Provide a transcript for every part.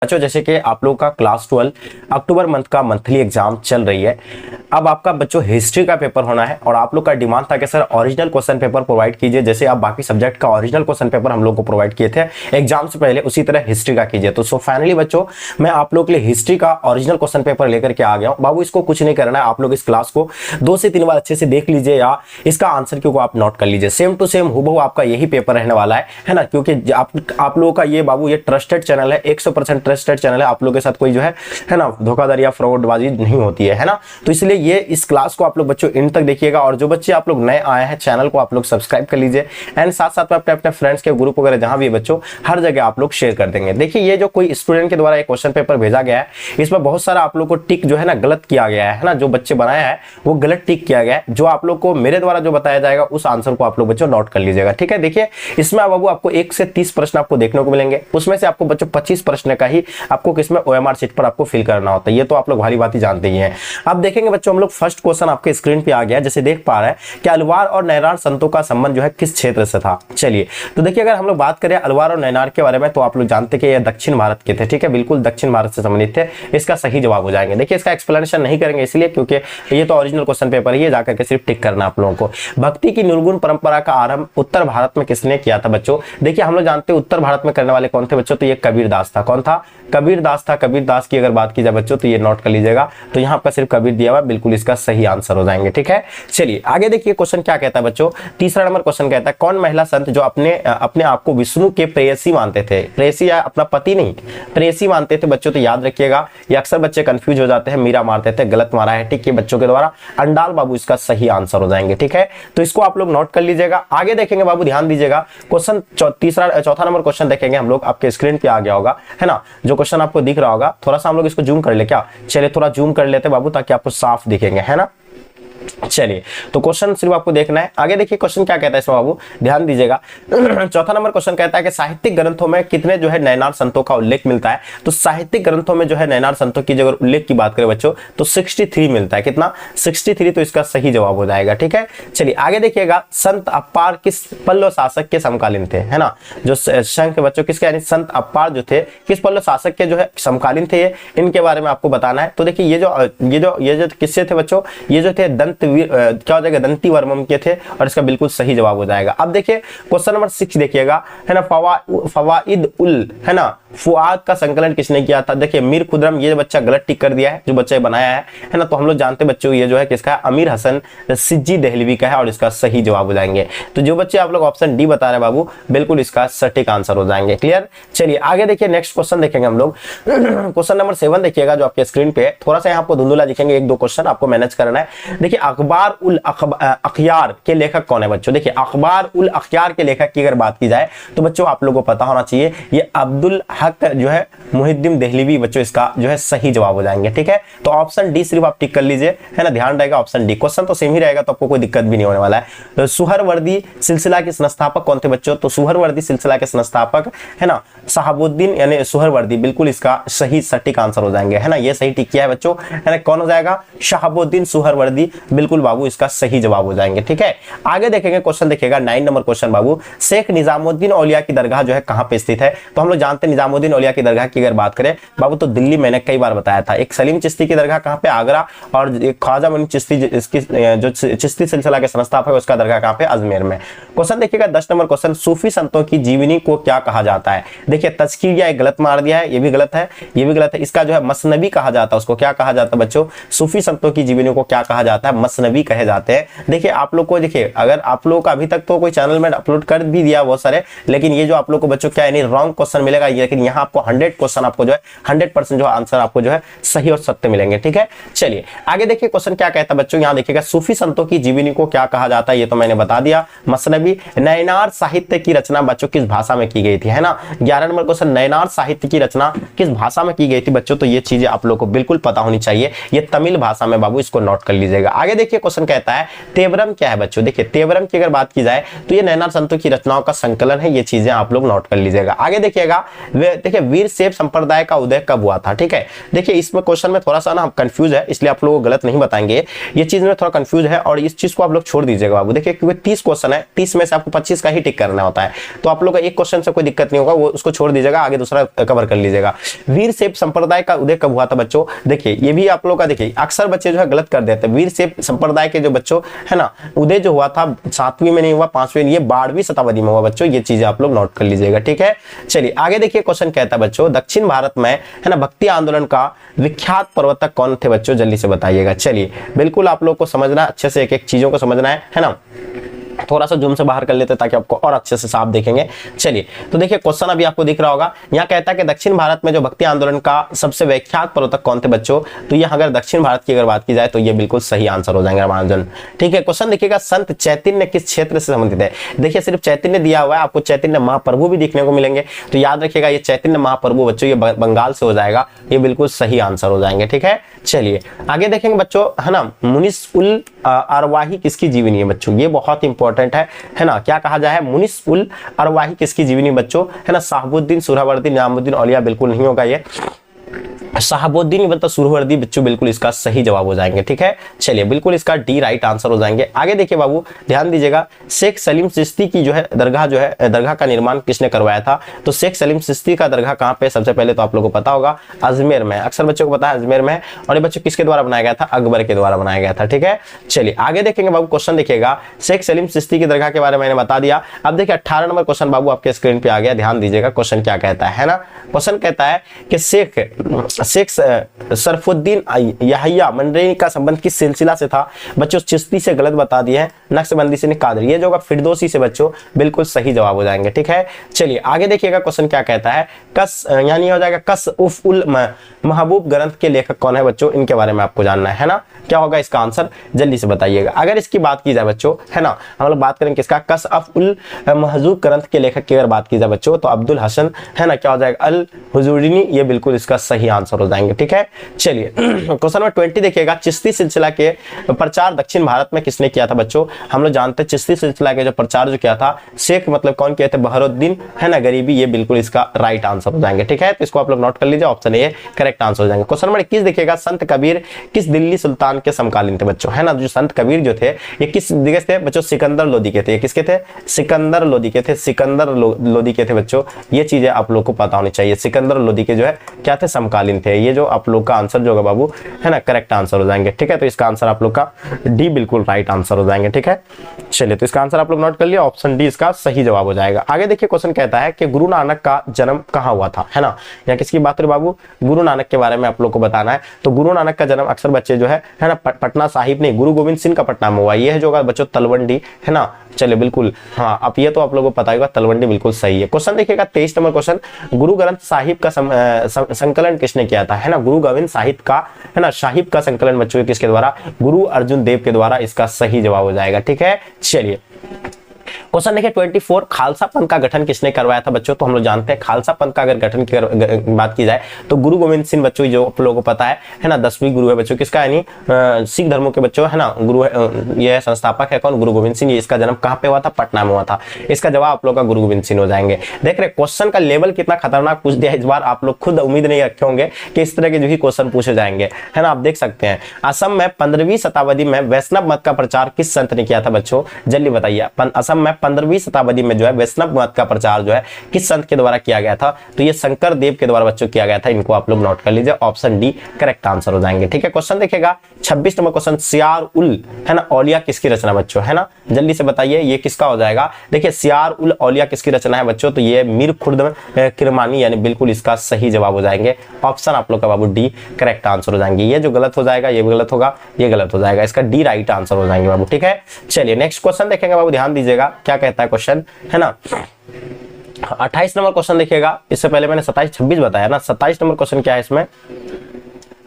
बच्चों जैसे कि आप लोगों का क्लास 12 अक्टूबर मंथ का मंथली एग्जाम चल रही है। अब आपका बच्चों हिस्ट्री का पेपर होना है और आप लोग का डिमांड था कि sir original question paper provide कीजिए, जैसे आप बाकी सब्जेक्ट का ओरिजिनल क्वेश्चन पेपर हम लोग को प्रोवाइड किए थे एग्जाम से पहले, उसी तरह हिस्ट्री का कीजिए। तो सो फाइनली बच्चों मैं आप लोग के लिए हिस्ट्री का ओरिजिनल क्वेश्चन पेपर लेकर के आ गया हूं। बाबू इसको कुछ नहीं करना है, आप लोग इस क्लास को 2 से 3 बार अच्छे से देख लीजिए या इसका आंसर क्यों आप नोट कर लीजिए। सेम टू सेम हूबहू आपका यही पेपर रहने वाला है ना, क्योंकि आप लोगों का ये बाबू ये ट्रस्टेड चैनल है, 100% ट्रस्टेड चैनल है। आप लोग के साथ कोई जो है ना धोखाधड़ी या फ्रॉडबाजी नहीं होती है ना। तो इसलिए ये इस क्लास को आप लोग बच्चों इन तक देखिएगा और जो बच्चे आप लोग नए आए हैं चैनल को आप लोग सब्सक्राइब कर लीजिए एंड साथ साथ में अपने फ्रेंड्स के ग्रुप वगैरह जहां भी बच्चों हर जगह आप लोग शेयर कर देंगे। देखिए ये जो कोई स्टूडेंट के द्वारा एक क्वेश्चन पेपर भेजा गया है इसमें बहुत सारा आप लोग को टिक जो है ना गलत किया गया है ना, जो बच्चे बनाया है वो गलत टिक किया गया है। जो आप लोग को मेरे द्वारा जो बताया जाएगा उस आंसर को आप लोग बच्चों नोट कर लीजिएगा, ठीक है। देखिए इसमें बाबू आपको 1 से 30 प्रश्न आपको देखने को मिलेंगे, उसमें से आपको बच्चों 25 प्रश्न का ही आपको किसमें OMR शीट पर आपको फिल करना होता है। ये तो आप लोग भारी बात ही जानते ही हैं। अब देखेंगे बच्चों हम लोग फर्स्ट क्वेश्चन आपके स्क्रीन पे आ गया, जैसे देख पा रहे हैं कि अलवार और नैनार संतों का संबंध जो है किस क्षेत्र से था। चलिए तो देखिए अगर हम लोग बात करें अलवार और नैनार के बारे में तो आप लोग जानते कि ये दक्षिण भारत के थे, ठीक है, बिल्कुल दक्षिण भारत से संबंधित थे। इसका सही जवाब हो जाएंगे। देखिए इसका एक्सप्लेनेशन नहीं करेंगे इसलिए क्योंकि ये तो ओरिजिनल क्वेश्चन पेपर ही है, जाकर के सिर्फ टिक करना आप लोगों को। भक्ति की निर्गुण परंपरा का आरंभ उत्तर भारत में किसने किया था बच्चों। देखिए हम लोग जानते हैं उत्तर भारत में करने वाले कौन थे बच्चों, तो ये कबीरदास था। कौन था? कबीरदास था। कबीरदास की अगर बात की जाए बच्चों तो ये नोट कर लीजिएगा। तो यहाँ पर सिर्फ कबीर दिया हुआ, बिल्कुल इसका सही आंसर हो जाएंगे, ठीक है। चलिए आगे देखिए क्वेश्चन क्या कहता है बच्चों। तीसरा नंबर क्वेश्चन कहता है कौन महिला संत जो अपने आप को विष्णु के प्रेयसी मानते थे। प्रेयसी या अपना पति नहीं, प्रेयसी मानते थे बच्चों। तो याद रखिएगा ये अक्सर बच्चे कंफ्यूज हो जाते हैं, मीरा मारते थे, गलत मारा है, ठीक है, बच्चों के द्वारा। अंडाल बाबू इसका सही आंसर हो जाएंगे, ठीक है। तो इसको आप लोग नोट कर लीजिएगा। आगे देखेंगे बाबू ध्यान दीजिएगा, क्वेश्चन चौथा नंबर क्वेश्चन देखेंगे हम लोग, आपके स्क्रीन पे आ गया होगा है ना, जो क्वेश्चन आपको दिख रहा होगा। थोड़ा सा हम लोग इसको जूम कर ले क्या, चलिए थोड़ा जूम कर लेते बाबू ताकि आपको साफ दिखेंगे, है ना। चलिए तो क्वेश्चन सिर्फ आपको देखना है। आगे देखिए क्वेश्चन क्या कहता है इसमें बाबू, ध्यान दीजिएगा। चौथा नंबर क्वेश्चन कहता है कि साहित्यिक ग्रंथों में कितने जो है नैनार संतों का उल्लेख मिलता है। तो साहित्यिक ग्रंथों में जो है नैनार संतों की अगर उल्लेख की बात करें बच्चों तो 63 मिलता है। कितना? 63। तो इसका सही जवाब हो जाएगा, ठीक है। चलिए आगे देखिएगा, संत अप्पार किस पल्लव शासक के समकालीन थे, है ना। जो शंख बच्चों किसके, यानी संत अप्पार जो थे किस पल्लव शासक के जो है समकालीन थे, इनके बारे में आपको बताना है। तो देखिए ये जो किससे थे बच्चों, ये जो थे क्या हो जाएगा, दंती वर्मन के थे और इसका बिल्कुल सही जवाब हो जाएगा। अब देखिए क्वेश्चन नंबर 6 देखिएगा, है ना, फवाइद उल, है ना, फुआद का संकलन किसने किया था। देखिए मीर खुर्रम, ये बच्चा गलत टिक कर दिया है, जो बच्चा बनाया है ना। तो हम लोग जानते बच्चों ये जो है किसका है, अमीर हसन सिज्जी दहलवी का है और इसका सही जवाब हो जाएंगे। तो जो बच्चे आप लोग ऑप्शन डी बता रहे हैं बाबू, बिल्कुल इसका सटीक आंसर हो जाएंगे। क्लियर। चलिए आगे देखिए नेक्स्ट क्वेश्चन देखेंगे हम लोग। क्वेश्चन नंबर 7 देखिएगा जो आपके स्क्रीन पे, थोड़ा सा यहाँ आपको धुंधला दिखेंगे, 1-2 क्वेश्चन आपको मैनेज करना है। देखिए अखबार उल अखयार के लेखक कौन है बच्चों। देखिए अखबार उल अखयार के लेखक की अगर बात की जाए तो बच्चों आप लोगों को पता होना चाहिए ये अब्दुल हक जो है मुहिद्दीन देहलवी बच्चों इसका जो है सही जवाब हो जाएंगे, ठीक है। तो ऑप्शन डी सिर्फ आप टिक कर लीजिए, है ना, ध्यान रहेगा ऑप्शन डी। क्वेश्चन तो सेम ही रहेगा तो आपको कोई दिक्कत भी नहीं होने वाला है। तो सुहरवर्दी सिलसिला के संस्थापक कौन थे बच्चों। तो सुहरवर्दी सिलसिला के संस्थापक है ना शहाबुद्दीन यानी सुहरवर्दी, बिल्कुल इसका सही सटीक आंसर हो जाएंगे, है ना। ये सही टिक किया है बच्चों, है ना। कौन हो जाएगा, शहाबुद्दीन सुहरवर्दी, बिल्कुल बाबू इसका सही जवाब हो जाएंगे, ठीक है। आगे देखेंगे क्वेश्चन देखिएगा 9 नंबर क्वेश्चन बाबू, शेख निजामुद्दीन औलिया की दरगाह जो है कहां पे स्थित है। तो हम लोग जानते हैं निजामुद्दीन औलिया की दरगाह की अगर बात करें बाबू तो दिल्ली, मैंने कई बार बताया था। एक सलीम चिश्ती की दरगाह कहां पे, आगरा, और एक ख्वाजा मुइन चिश्ती इसकी जो चिश्ती सिलसिला के संस्थापक है उसका दरगाह कहां पे, अजमेर में। क्वेश्चन देखिएगा 10 नंबर क्वेश्चन, सूफी संतों की जीवनी को क्या कहा जाता है। देखिए तज़किया एक गलत मार दिया है, ये भी गलत है, ये भी गलत है। इसका जो है मसनबी कहा जाता है, उसको क्या कहा जाता है बच्चों, सूफी संतों की जीवनी को क्या कहा जाता है, मसनबी कहे जाते हैं। देखिए आप लोग को, देखिए अगर आप लोग का अभी तक तो कोई चैनल में अपलोड कर भी दिया बहुत सारे, लेकिन ये जो आप लोग को बच्चों क्या यानी रॉन्ग क्वेश्चन मिलेगा, लेकिन यहाँ आपको 100 क्वेश्चन आपको जो है 100% जो आंसर आपको जो है सही और सत्य मिलेंगे, ठीक है। चलिए आगे देखिए क्वेश्चन क्या कहता है बच्चों, यहाँ देखिएगा सूफी संतों की जीवनी को क्या कहा जाता है, ये तो मैंने बता दिया, मसनबी। नैनार साहित्य की रचना बच्चों किस भाषा में की गई थी, है ना। 11 नंबर क्वेश्चन, नैनार साहित्य की रचना किस भाषा में की गई थी बच्चों। तो ये चीजें आप लोग को बिल्कुल पता होनी चाहिए, ये तमिल भाषा में बाबू, इसको नोट कर लीजिएगा। आगे देखिए क्वेश्चन कहता है तेवरम क्या है बच्चों। देखिए तेवरम की अगर बात की जाए तो ये नैनार संतों की रचनाओं का संकलन है, ये चीजें आप लोग नोट कर लीजिएगा। आगे देखिएगा उदय, देखिए वीरशैव संप्रदाय का उदय कब हुआ था, ठीक है। देखिए इसमें क्वेश्चन में थोड़ा सा ना कंफ्यूज है, इसलिए आप लोगों को गलत नहीं बताएंगे, ये चीज में थोड़ा कंफ्यूज है और इस चीज को आप लोग छोड़ दीजिएगा बाबू। देखिए क्योंकि 30 क्वेश्चन है, 30 में से आपको 25 का ही टिक करना होता है, तो आप लोग का एक क्वेश्चन से कोई दिक्कत नहीं होगा, वो उसको छोड़ दीजिएगा, आगे दूसरा कवर कर लीजिएगा। वीरशैव संप्रदाय का उदय कब हुआ था बच्चों, देखिए ये भी आप लोग का, देखिए अक्सर बच्चे जो है गलत कर देते हैं। वीरशैव संप्रदाय के जो बच्चों है ना, उदय जो हुआ था 7वीं में नहीं हुआ, 5वीं में, ये 12वीं शताब्दी में हुआ बच्चों, ये चीजें आप लोग नोट कर लीजिएगा, ठीक है। चलिए आगे देखिए क्वेश्चन कहता है बच्चों, दक्षिण भारत में है ना भक्ति आंदोलन का विख्यात प्रवर्तक कौन थे बच्चों, जल्दी से बताइएगा। चलिए बिल्कुल आप लोग को समझना, अच्छे से एक एक चीजों को समझना है ना। थोड़ा सा जूम से बाहर कर लेते ताकि आपको और अच्छे से साफ देखेंगे। चलिए तो देखिए क्वेश्चन अभी आपको दिख रहा होगा, यहाँ कहता है कि दक्षिण भारत में जो भक्ति आंदोलन का सबसे विख्यात प्रवर्तक कौन थे बच्चों, तो ये अगर दक्षिण भारत की अगर बात की जाए तो ये बिल्कुल सही आंसर हो जाएंगे रामानुजन, ठीक है। क्वेश्चन देखिएगा, संत चैतन्य किस क्षेत्र से संबंधित है। देखिए सिर्फ चैतन्य दिया हुआ है, आपको चैतन्य महाप्रभु भी देखने को मिलेंगे, तो याद रखिएगा ये चैतन्य महाप्रभु बच्चों ये बंगाल से हो जाएगा, ये बिल्कुल सही आंसर हो जाएंगे, ठीक है। चलिए आगे देखेंगे बच्चों, है ना मुनिस उल अरवाही किसकी जीवनी है बच्चों, ये बहुत इंपॉर्टेंट है ना। क्या कहा जाए, मुनिस उल अरवाही किसकी जीवनी बच्चों, है ना। शहाबुद्दीन, सुहरावर्दी, निजामुद्दीन औलिया, बिल्कुल नहीं होगा ये, शहाबुद्दीन मतलब सुहरावर्दी बच्चों, बिल्कुल इसका सही जवाब हो जाएंगे, ठीक है। चलिए बिल्कुल इसका डी राइट आंसर हो जाएंगे। आगे देखिए बाबू ध्यान दीजिएगा, शेख सलीम चिश्ती की जो है दरगाह का निर्माण किसने करवाया था, तो शेख सलीम चिश्ती का दरगाह कहां पे, सबसे पहले तो आप लोगों को पता होगा अजमेर में, अक्सर बच्चों को पता है अजमेर में, और ये बच्चों किसके द्वारा बनाया गया था, अकबर के द्वारा बनाया गया था, ठीक है। चलिए आगे देखेंगे बाबू, क्वेश्चन देखिएगा, शेख सलीम चिश्ती की दरगाह के बारे में मैंने बता दिया। अब देखिए 18 नंबर क्वेश्चन बाबू आपके स्क्रीन पे आ गया, ध्यान दीजिएगा क्वेश्चन क्या कहता है ना। क्वेश्चन कहता है कि शेख सरफुद्दीन यहिया मंडली का संबंध किस सिलसिला से था बच्चों, चिश्ती से गलत बता दिए हैं, नक्शबंदी से कादरी, ये जो होगा फिरदौसी से बच्चों, बिल्कुल सही जवाब हो जाएंगे, ठीक है। चलिए आगे देखिएगा क्वेश्चन क्या कहता है, कस यानी हो जाएगा कस उफ उल महबूब ग्रंथ के लेखक कौन है बच्चों, इनके बारे में आपको जानना है ना। क्या होगा इसका आंसर, जल्दी से बताइएगा। अगर इसकी बात की जाए बच्चों, है ना, हम लोग बात करेंगे किसका, कस अफ उल महजूब ग्रंथ के लेखक की अगर बात की जाए बच्चों, तो अब्दुल हसन, है ना, क्या हो जाएगा अल हुजूरिनी, ये बिल्कुल इसका सही आंसर हो जाएंगे, ठीक है। चलिए क्वेश्चन नंबर 20 देखिएगा, चिश्ती सिलसिला के प्रचार दक्षिण भारत में किसने किया था बच्चों, हम लोग जानते हैं चिश्ती सिलसिला के जो प्रचार जो किया था, शेख मतलब कौन किया था, बहरुद्दीन, है ना गरीबी, ये बिल्कुल इसका राइट आंसर हो जाएंगे, ठीक है। तो इसको आप लोग नोट कर लीजिए, ऑप्शन ए करेक्ट आंसर हो जाएंगे। क्वेश्चन नंबर 21 देखिएगा, संत कबीर किस दिल्ली सुल्तान के समकालीन थे बच्चों, है ना। जो संत कबीर जो थे ये किस जगह थे बच्चों, सिकंदर लोदी के थे, ये किसके थे, सिकंदर लोदी के थे, सिकंदर लोदी के थे बच्चों, ये चीजें आप लोग को पता होनी चाहिए। सिकंदर लोदी के जो है क्या थे, समकालीन थे, ये जो आप लोग का आंसर जो होगा बाबू, है ना, करेक्ट आंसर हो जाएंगे, ठीक है। तो इसका आंसर आप लोग का डी बिल्कुल राइट आंसर हो जाएंगे, ठीक है। चलिए तो इसका आंसर आप लोग नोट कर लिया, ऑप्शन डी इसका सही जवाब हो जाएगा। आगे देखिए क्वेश्चन कहता है कि गुरु नानक का जन्म कहाँ हुआ था, है ना। यहाँ किसकी बात करें बाबू, गुरु नानक के बारे में आप लोग को बताना है। तो गुरु नानक का जन्म अक्सर बच्चे जो है ना पटना साहिब नहीं, गुरु गोविंद सिंह का पटना में हुआ, ये है जो होगा बच्चों तलवंडी, है ना। चलिए बिल्कुल हाँ, अब ये तो आप लोगों को पता होगा, तलवंडी बिल्कुल सही है। क्वेश्चन देखिएगा 23 नंबर क्वेश्चन, गुरु ग्रंथ साहिब का संकलन किसने किया था, है ना। गुरु गोविंद साहिब का, है ना, साहिब का संकलन बच्चों किसके द्वारा, गुरु अर्जुन देव के द्वारा, इसका सही जवाब हो जाएगा, ठीक है। चलिए क्वेश्चन देखिए 24, खालसा पंथ का गठन किसने करवाया था बच्चों, तो हम लोग जानते हैं खालसा पंथ का अगर गठन की बात की जाए तो गुरु गोविंद सिंह बच्चों, जो आप लोगों को पता है ना, 10वीं गुरु है बच्चों किसका, यानी सिख धर्मों के बच्चों, है ना, गुरु ये संस्थापक है कौन, गुरु गोविंद सिंह। इसका जन्म कहाँ पे हुआ था, पटना में हुआ था। इसका जवाब आप लोग का गुरु गोविंद सिंह हो जाएंगे। देख रहे क्वेश्चन का लेवल कितना खतरनाक पूछ दिया इस बार, आप लोग खुद उम्मीद नहीं रखे होंगे कि इस तरह के जो भी क्वेश्चन पूछे जाएंगे, है ना। आप देख सकते हैं असम में 15वीं शताब्दी में वैष्णव मत का प्रचार किस संत ने किया था बच्चों, जल्दी बताइए। असम में 15वीं शताब्दी में जो है वैष्णव मत का प्रचार जो है किस संत के द्वारा किया गया था, तो ये शंकर देव के द्वारा बच्चों किया गया था। इनको आप लोग नोट कर लीजिए, ऑप्शन डी करेक्ट आंसर हो जाएंगे, ठीक है। क्वेश्चन देखिएगा 26 नंबर क्वेश्चन, सियार उल, है ना, औलिया किसकी रचना बच्चों, है ना, जल्दी से बताइए ये किसका हो जाएगा। देखिए सियार उल औलिया किसकी रचना है बच्चों, तो ये मीर खुर्द किरमानी, यानी बिल्कुल इसका सही जवाब हो जाएंगे, ऑप्शन आप लोग का बाबू डी करेक्ट आंसर हो जाएंगे। ये जो गलत हो जाएगा ये भी गलत होगा, ये गलत हो जाएगा, इसका डी राइट आंसर हो जाएंगे बाबू, ठीक है। चलिए नेक्स्ट क्वेश्चन देखेंगे बाबू, ध्यान दीजिएगा क्या कहता है क्वेश्चन, है ना। 28 नंबर क्वेश्चन देखिएगा, इससे पहले मैंने 27 26 बताया ना, 27 नंबर क्वेश्चन क्या है इसमें,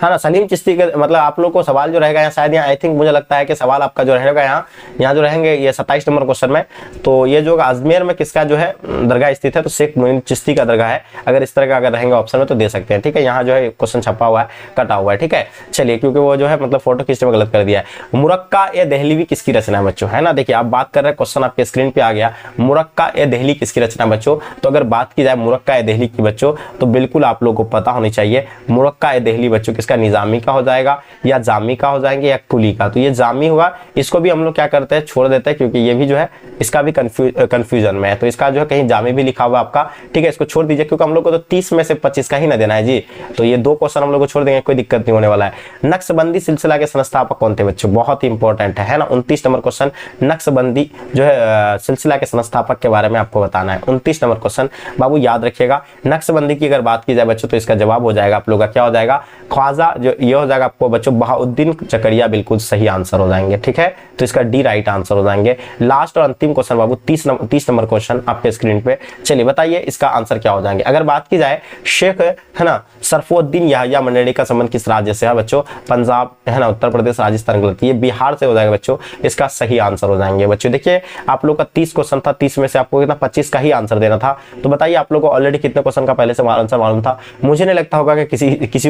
है ना। सलीम चिश्ती के मतलब आप लोग को सवाल जो रहेगा यहाँ शायद यहाँ आई थिंक मुझे लगता है कि सवाल आपका जो रहेगा यहाँ जो रहेंगे ये 27 नंबर क्वेश्चन में, तो ये जो अजमेर में किसका जो है दरगाह स्थित है, तो शेख मोइन चिश्ती का दरगाह है। अगर इस तरह का अगर रहेंगे ऑप्शन में तो दे सकते हैं, ठीक है। यहाँ जो है क्वेश्चन छपा हुआ है, कटा हुआ है, ठीक है। चलिए, क्योंकि वो जो है मतलब फोटो खींचने में गलत कर दिया है। मुरक्का ए दहलीवी किसकी रचना है बच्चों, है ना। देखिए आप बात कर रहे हैं, क्वेश्चन आपके स्क्रीन पे आ गया, मुरक्का ए दहली किसकी रचना बच्चों। तो अगर बात की जाए मुरक्का ए दहली की बच्चों, तो बिल्कुल आप लोगों को पता होनी चाहिए मुरक्का ए दहली बच्चों किसका, निजामी का हो जाएगा या जामी का हो जाएंगे या कुली का। तो ये जामी हुआ, इसको भी हम लोग क्या करते हैं, छोड़ देते हैं, क्योंकि ये भी जो है इसका भी कंफ्यूजन में है। तो इसका जो है कहीं जामी भी लिखा हुआ आपका, ठीक है, इसको छोड़ दीजिए, क्योंकि हम लोग को तो 30 में से 25 का ही ना देना है जी। तो ये 2 क्वेश्चन हम लोग को छोड़ देंगे, कोई दिक्कत नहीं होने वाला है। नक्शबंदी सिलसिला के संस्थापक कौन थे बच्चों, बहुत ही इंपॉर्टेंट है ना। 29 नंबर क्वेश्चन, नक्शबंदी जो है सिलसिला के संस्थापक के बारे में आपको बताना है। 29 नंबर क्वेश्चन बाबू याद रखिएगा। नक्शबंदी की अगर बात की जाए बच्चों, तो इसका जवाब हो जाएगा आप लोग का क्या हो जाएगा, ख्वाजा, जो ये हो जाएगा आपको बच्चों बहाउद्दीन जकरिया, बिल्कुल सही आंसर हो जाएंगे, ठीक है। तो इसका डी राइट आंसर हो जाएंगे। लास्ट और अंतिम क्वेश्चन बाबू 30 नंबर क्वेश्चन आपके स्क्रीन पे, चलिए बताइए इसका आंसर क्या हो जाएंगे। अगर बात की जाए शेख है ना सरफुद्दीन याहिया मंडली का संबंध किस राज्य से है बच्चों, पंजाब, है ना, उत्तर प्रदेश, राजस्थान, गलत, ये बिहार से हो जाएगा बच्चों, इसका सही आंसर हो जाएंगे बच्चों। देखिए आप लोग का 30 क्वेश्चन था, 30 में से आपको कितना 25 का ही आंसर देना था। तो बताइए आप लोग को ऑलरेडी कितने क्वेश्चन का पहले से आंसर मालूम था। मुझे नहीं लगता होगा कि किसी